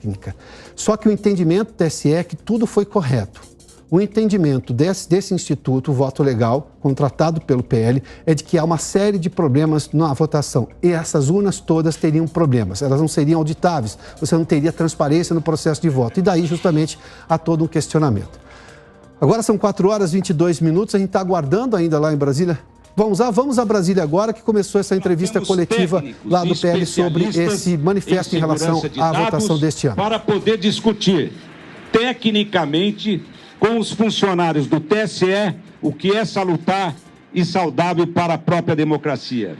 técnica. Só que o entendimento do TSE é que tudo foi correto. O entendimento desse instituto, o voto legal, contratado pelo PL, é de que há uma série de problemas na votação. E essas urnas todas teriam problemas. Elas não seriam auditáveis. Você não teria transparência no processo de voto. E daí, justamente, há todo um questionamento. Agora são 4h22. A gente está aguardando ainda lá em Brasília. Vamos a Brasília agora, que começou essa entrevista coletiva lá do PL sobre esse manifesto em relação à votação deste ano. Para poder discutir tecnicamente com os funcionários do TSE o que é salutar e saudável para a própria democracia.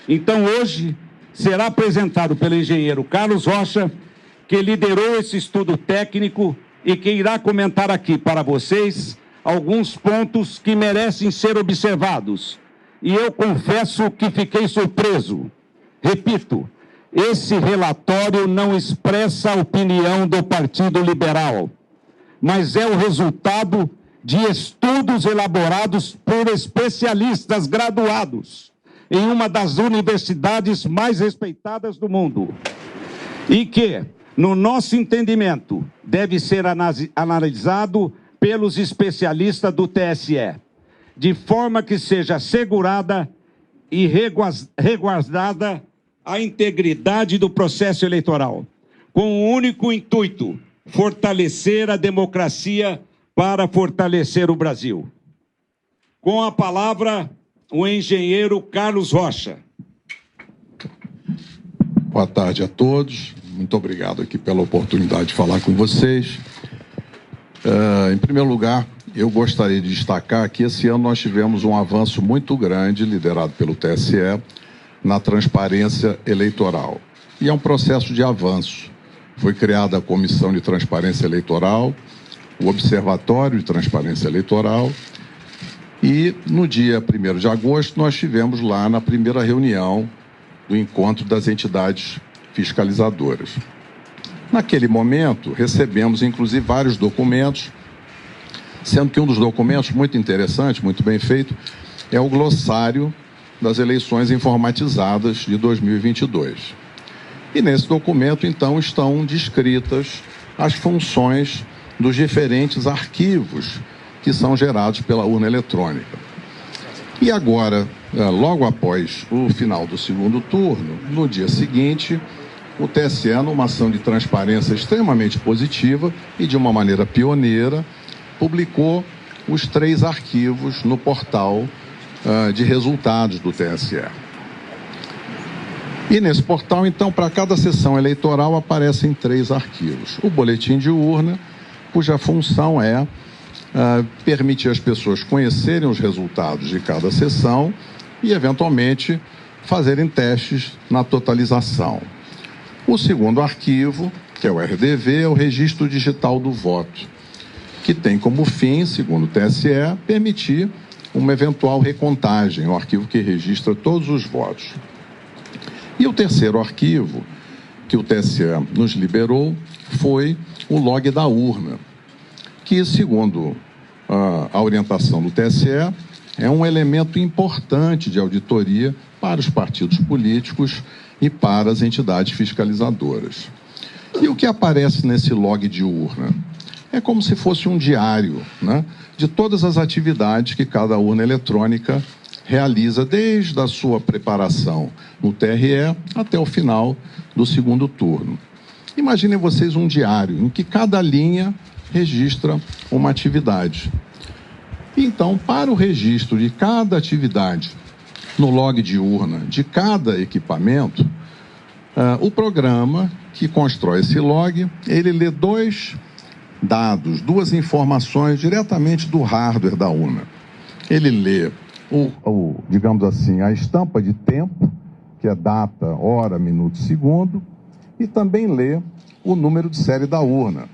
Então, hoje, será apresentado pelo engenheiro Carlos Rocha, que liderou esse estudo técnico e que irá comentar aqui para vocês alguns pontos que merecem ser observados. E eu confesso que fiquei surpreso. Repito, esse relatório não expressa a opinião do Partido Liberal, mas é o resultado de estudos elaborados por especialistas graduados em uma das universidades mais respeitadas do mundo e que, no nosso entendimento, deve ser analisado pelos especialistas do TSE, de forma que seja assegurada e resguardada a integridade do processo eleitoral, com o único intuito: fortalecer a democracia para fortalecer o Brasil. Com a palavra, o engenheiro Carlos Rocha. Boa tarde a todos. Muito obrigado aqui pela oportunidade de falar com vocês. Em primeiro lugar, eu gostaria de destacar que esse ano nós tivemos um avanço muito grande, liderado pelo TSE, na transparência eleitoral. E é um processo de avanço. Foi criada a Comissão de Transparência Eleitoral, o Observatório de Transparência Eleitoral, e no dia 1º de agosto nós tivemos lá na primeira reunião do encontro das entidades fiscalizadoras. Naquele momento, recebemos inclusive vários documentos, sendo que um dos documentos muito interessante, muito bem feito, é o glossário das eleições informatizadas de 2022. E nesse documento, então, estão descritas as funções dos diferentes arquivos que são gerados pela urna eletrônica. E agora, logo após o final do segundo turno, no dia seguinte, o TSE, numa ação de transparência extremamente positiva e de uma maneira pioneira, publicou os 3 arquivos no portal de resultados do TSE. E nesse portal, então, para cada sessão eleitoral aparecem 3 arquivos. O boletim de urna, cuja função é permitir às pessoas conhecerem os resultados de cada sessão e, eventualmente, fazerem testes na totalização. O segundo arquivo, que é o RDV, é o Registro Digital do Voto, que tem como fim, segundo o TSE, permitir uma eventual recontagem, um arquivo que registra todos os votos. E o terceiro arquivo que o TSE nos liberou foi o log da urna, que, segundo a orientação do TSE, é um elemento importante de auditoria para os partidos políticos e para as entidades fiscalizadoras. E o que aparece nesse log de urna? É como se fosse um diário, né, de todas as atividades que cada urna eletrônica realiza desde a sua preparação no TRE até o final do segundo turno. Imaginem vocês um diário em que cada linha registra uma atividade. Então, para o registro de cada atividade no log de urna de cada equipamento, o programa que constrói esse log, ele lê 2 dados, 2 informações diretamente do hardware da urna. Ele lê digamos assim, a estampa de tempo, que é data, hora, minuto, segundo, e também lê o número de série da urna,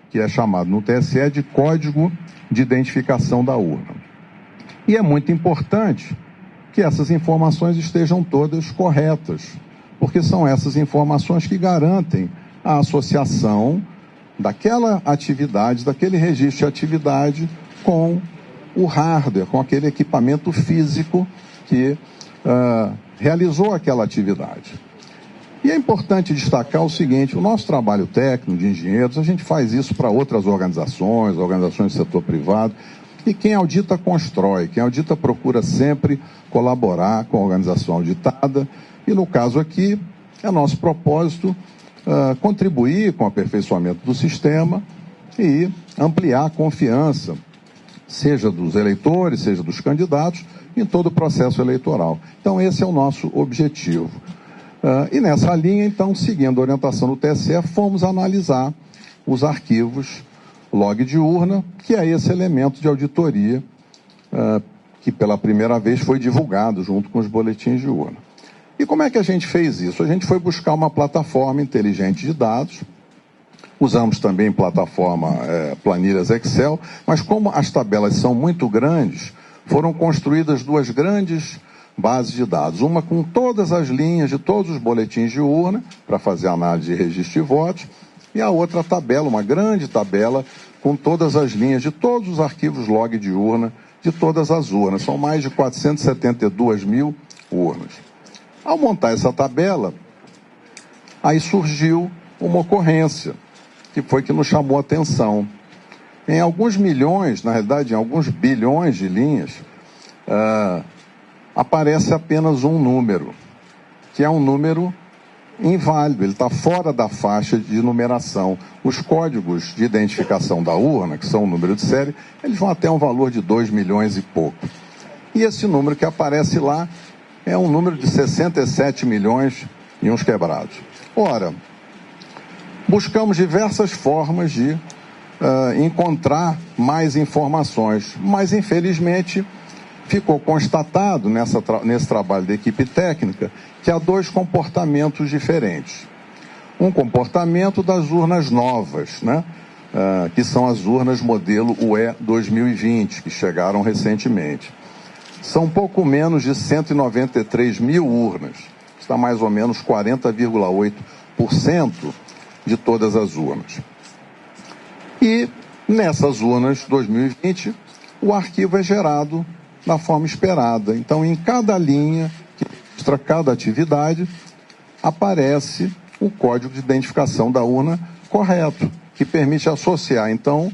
que é chamado no TSE de código de identificação da urna. E é muito importante que essas informações estejam todas corretas, porque são essas informações que garantem a associação daquela atividade, daquele registro de atividade com o hardware, com aquele equipamento físico que realizou aquela atividade. E é importante destacar o seguinte: o nosso trabalho técnico de engenheiros, a gente faz isso para outras organizações do setor privado, e quem audita constrói, quem audita procura sempre colaborar com a organização auditada, e no caso aqui, é nosso propósito contribuir com o aperfeiçoamento do sistema e ampliar a confiança, seja dos eleitores, seja dos candidatos, em todo o processo eleitoral. Então, esse é o nosso objetivo. E nessa linha, então, seguindo a orientação do TSE, fomos analisar os arquivos log de urna, que é esse elemento de auditoria que pela primeira vez foi divulgado junto com os boletins de urna. E como é que a gente fez isso? A gente foi buscar uma plataforma inteligente de dados, usamos também plataforma planilhas Excel, mas como as tabelas são muito grandes, foram construídas duas grandes bases de dados, uma com todas as linhas de todos os boletins de urna, para fazer análise de registro de votos, e a outra tabela, uma grande tabela, com todas as linhas de todos os arquivos log de urna, de todas as urnas. São mais de 472 mil urnas. Ao montar essa tabela, aí surgiu uma ocorrência, que foi que nos chamou a atenção. Em alguns milhões, na realidade, em alguns bilhões de linhas, aparece apenas um número, que é um número inválido, ele está fora da faixa de numeração. Os códigos de identificação da urna, que são o número de série, eles vão até um valor de 2 milhões e pouco. E esse número que aparece lá é um número de 67 milhões e uns quebrados. Ora, buscamos diversas formas de encontrar mais informações, mas infelizmente ficou constatado nesse trabalho da equipe técnica que há dois comportamentos diferentes. Um comportamento das urnas novas, né? Que são as urnas modelo UE 2020, que chegaram recentemente. São pouco menos de 193 mil urnas, está mais ou menos 40,8% de todas as urnas. E nessas urnas 2020, o arquivo é gerado da forma esperada. Então, em cada linha que registra cada atividade, aparece o código de identificação da urna correto, que permite associar, então,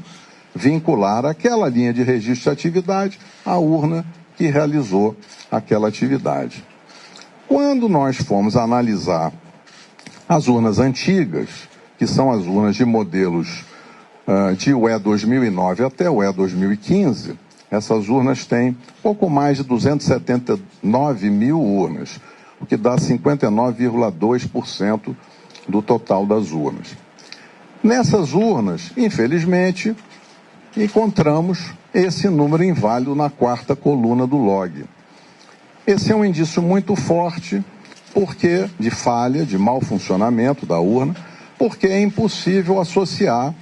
vincular aquela linha de registro de atividade à urna que realizou aquela atividade. Quando nós fomos analisar as urnas antigas, que são as urnas de modelos de UE 2009 até UE 2015, essas urnas têm pouco mais de 279 mil urnas, o que dá 59,2% do total das urnas. Nessas urnas, infelizmente, encontramos esse número inválido na quarta coluna do log. Esse é um indício muito forte de falha, de mau funcionamento da urna, porque é impossível associar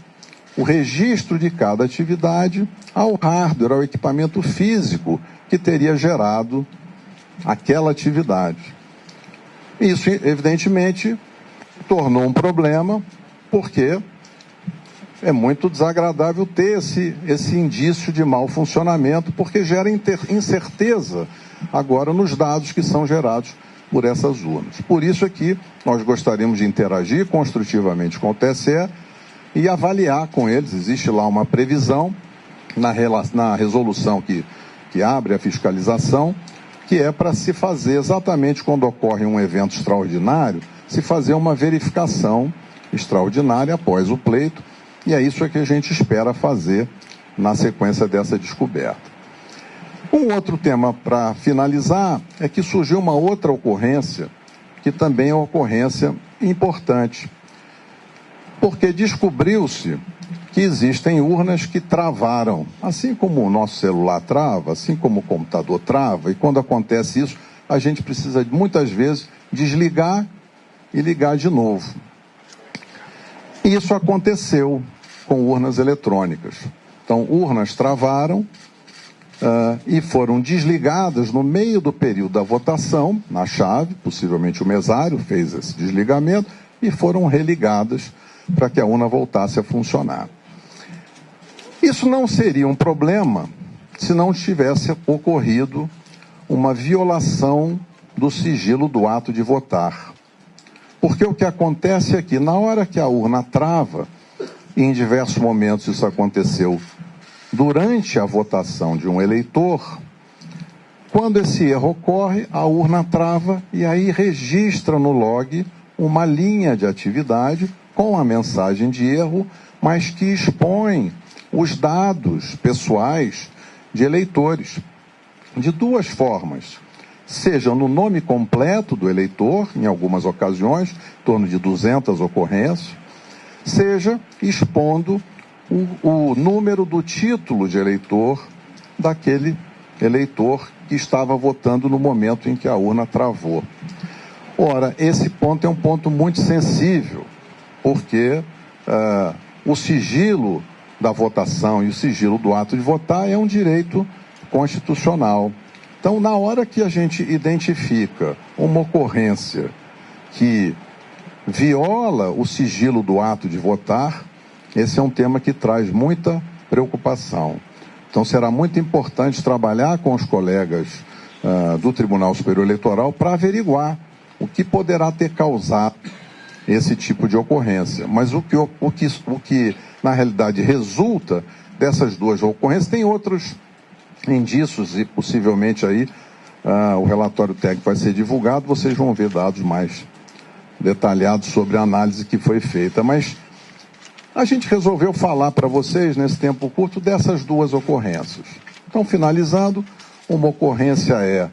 o registro de cada atividade ao hardware, ao equipamento físico que teria gerado aquela atividade. Isso, evidentemente, tornou um problema, porque é muito desagradável ter esse indício de mau funcionamento, porque gera incerteza agora nos dados que são gerados por essas urnas. Por isso aqui, nós gostaríamos de interagir construtivamente com o TSE e avaliar com eles. Existe lá uma previsão na resolução que abre a fiscalização, que é para se fazer exatamente quando ocorre um evento extraordinário, se fazer uma verificação extraordinária após o pleito, e é isso que a gente espera fazer na sequência dessa descoberta. Um outro tema para finalizar é que surgiu uma outra ocorrência, que também é uma ocorrência importante, porque descobriu-se que existem urnas que travaram, assim como o nosso celular trava, assim como o computador trava, e quando acontece isso, a gente precisa muitas vezes desligar e ligar de novo. Isso aconteceu com urnas eletrônicas. Então, urnas travaram e foram desligadas no meio do período da votação, na chave, possivelmente o mesário fez esse desligamento, e foram religadas para que a urna voltasse a funcionar. Isso não seria um problema se não tivesse ocorrido uma violação do sigilo do ato de votar. Porque o que acontece é que, na hora que a urna trava, e em diversos momentos isso aconteceu durante a votação de um eleitor, quando esse erro ocorre, a urna trava e aí registra no log uma linha de atividade com a mensagem de erro, mas que expõe os dados pessoais de eleitores de duas formas. Seja no nome completo do eleitor, em algumas ocasiões, em torno de 200 ocorrências, seja expondo o número do título de eleitor daquele eleitor que estava votando no momento em que a urna travou. Ora, esse ponto é um ponto muito sensível, porque o sigilo da votação e o sigilo do ato de votar é um direito constitucional. Então, na hora que a gente identifica uma ocorrência que viola o sigilo do ato de votar, esse é um tema que traz muita preocupação. Então, será muito importante trabalhar com os colegas do Tribunal Superior Eleitoral para averiguar o que poderá ter causado esse tipo de ocorrência. Mas o que na realidade, resulta dessas duas ocorrências, tem outros indícios e possivelmente aí o relatório técnico vai ser divulgado, vocês vão ver dados mais detalhados sobre a análise que foi feita. Mas a gente resolveu falar para vocês, nesse tempo curto, dessas duas ocorrências. Então, finalizando, uma ocorrência é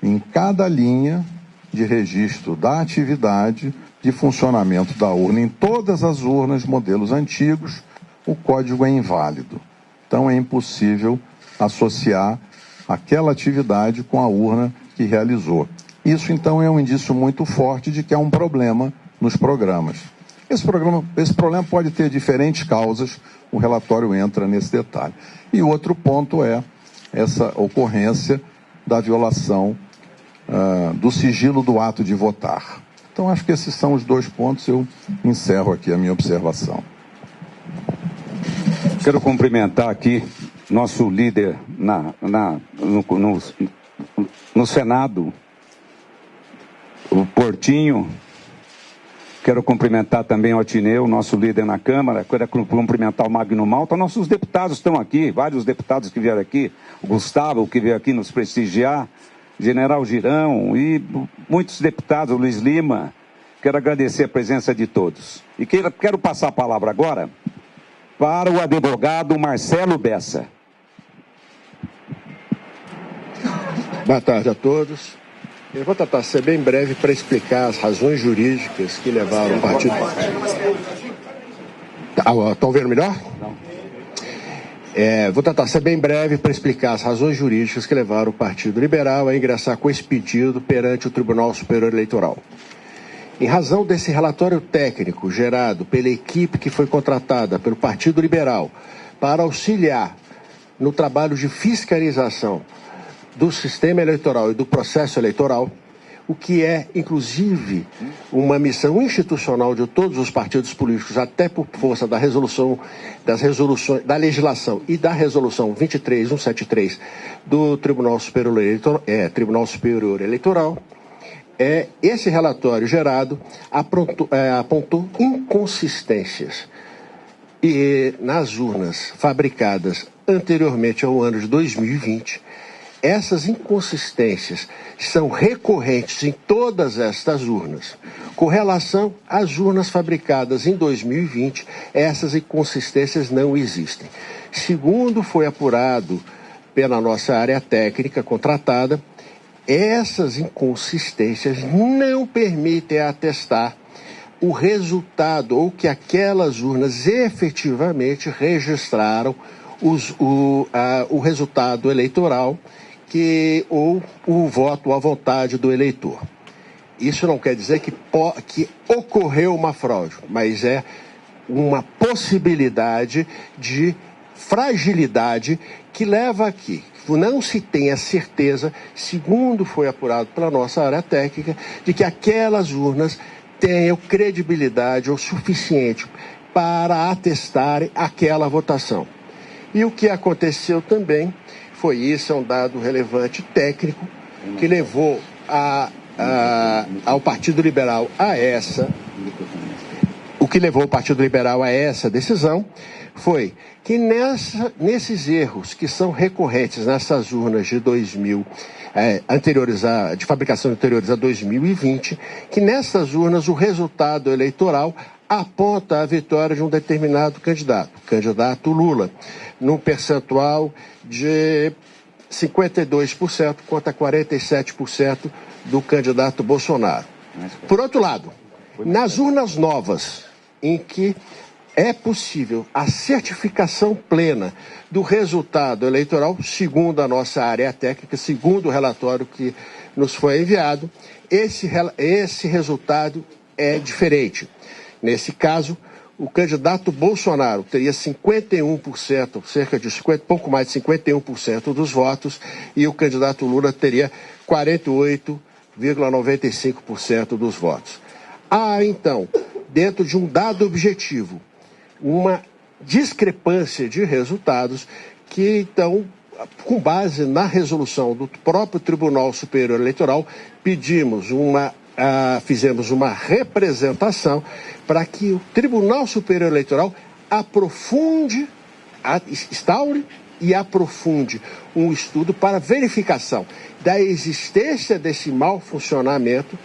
em cada linha de registro da atividade de funcionamento da urna. Em todas as urnas, modelos antigos, o código é inválido. Então, é impossível associar aquela atividade com a urna que realizou. Isso, então, é um indício muito forte de que há um problema nos programas. Esse problema pode ter diferentes causas, o relatório entra nesse detalhe. E outro ponto é essa ocorrência da violação do sigilo do ato de votar. Então, acho que esses são os dois pontos, eu encerro aqui a minha observação. Quero cumprimentar aqui nosso líder no Senado, o Portinho. Quero cumprimentar também o Atineu, nosso líder na Câmara. Quero cumprimentar o Magno Malta. Nossos deputados estão aqui, vários deputados que vieram aqui. O Gustavo, que veio aqui nos prestigiar. General Girão e muitos deputados, o Luiz Lima. Quero agradecer a presença de todos. E quero passar a palavra agora para o advogado Marcelo Bessa. Boa tarde a todos. Eu vou tentar ser bem breve para explicar as razões jurídicas que levaram o partido... Estão vendo melhor? Não. Vou tentar ser bem breve para explicar as razões jurídicas que levaram o Partido Liberal a ingressar com esse pedido perante o Tribunal Superior Eleitoral. Em razão desse relatório técnico gerado pela equipe que foi contratada pelo Partido Liberal para auxiliar no trabalho de fiscalização do sistema eleitoral e do processo eleitoral, o que é, inclusive, uma missão institucional de todos os partidos políticos, até por força da da legislação e da resolução 23173 do Tribunal Superior Eleitoral, esse relatório gerado apontou inconsistências nas urnas fabricadas anteriormente ao ano de 2020. Essas inconsistências são recorrentes em todas estas urnas. Com relação às urnas fabricadas em 2020, essas inconsistências não existem. Segundo foi apurado pela nossa área técnica contratada, essas inconsistências não permitem atestar o resultado ou que aquelas urnas efetivamente registraram o resultado eleitoral ou o voto à vontade do eleitor. Isso não quer dizer que ocorreu uma fraude, mas é uma possibilidade de fragilidade que leva aqui. Não se tem a certeza, segundo foi apurado pela nossa área técnica, de que aquelas urnas tenham credibilidade o suficiente para atestarem aquela votação. E o que aconteceu também foi isso, é um dado relevante técnico, que levou a ao Partido Liberal a essa... O que levou o Partido Liberal a essa decisão foi que nesses erros que são recorrentes nessas urnas de de fabricação anteriores a 2020, que nessas urnas o resultado eleitoral aponta a vitória de um determinado candidato, o candidato Lula, num percentual de 52% contra 47% do candidato Bolsonaro. Por outro lado, nas urnas novas, em que é possível a certificação plena do resultado eleitoral, segundo a nossa área técnica, segundo o relatório que nos foi enviado, esse resultado é diferente. Nesse caso, o candidato Bolsonaro teria 51%, pouco mais de 51% dos votos, e o candidato Lula teria 48,95% dos votos. Então, dentro de um dado objetivo, uma discrepância de resultados que, então, com base na resolução do próprio Tribunal Superior Eleitoral, fizemos uma representação para que o Tribunal Superior Eleitoral instaure e aprofunde um estudo para verificação da existência desse mau funcionamento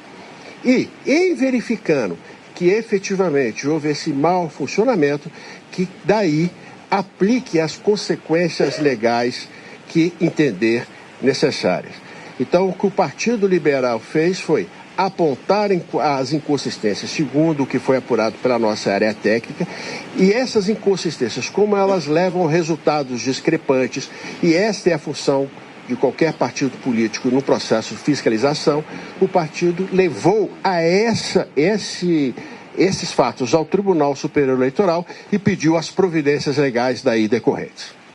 e, em verificando que efetivamente houve esse mau funcionamento, que daí aplique as consequências legais que entender necessárias. Então, o que o Partido Liberal fez foi apontar as inconsistências, segundo o que foi apurado pela nossa área técnica, e essas inconsistências, como elas levam a resultados discrepantes, e esta é a função de qualquer partido político no processo de fiscalização, o partido levou a esses fatos ao Tribunal Superior Eleitoral e pediu as providências legais daí decorrentes.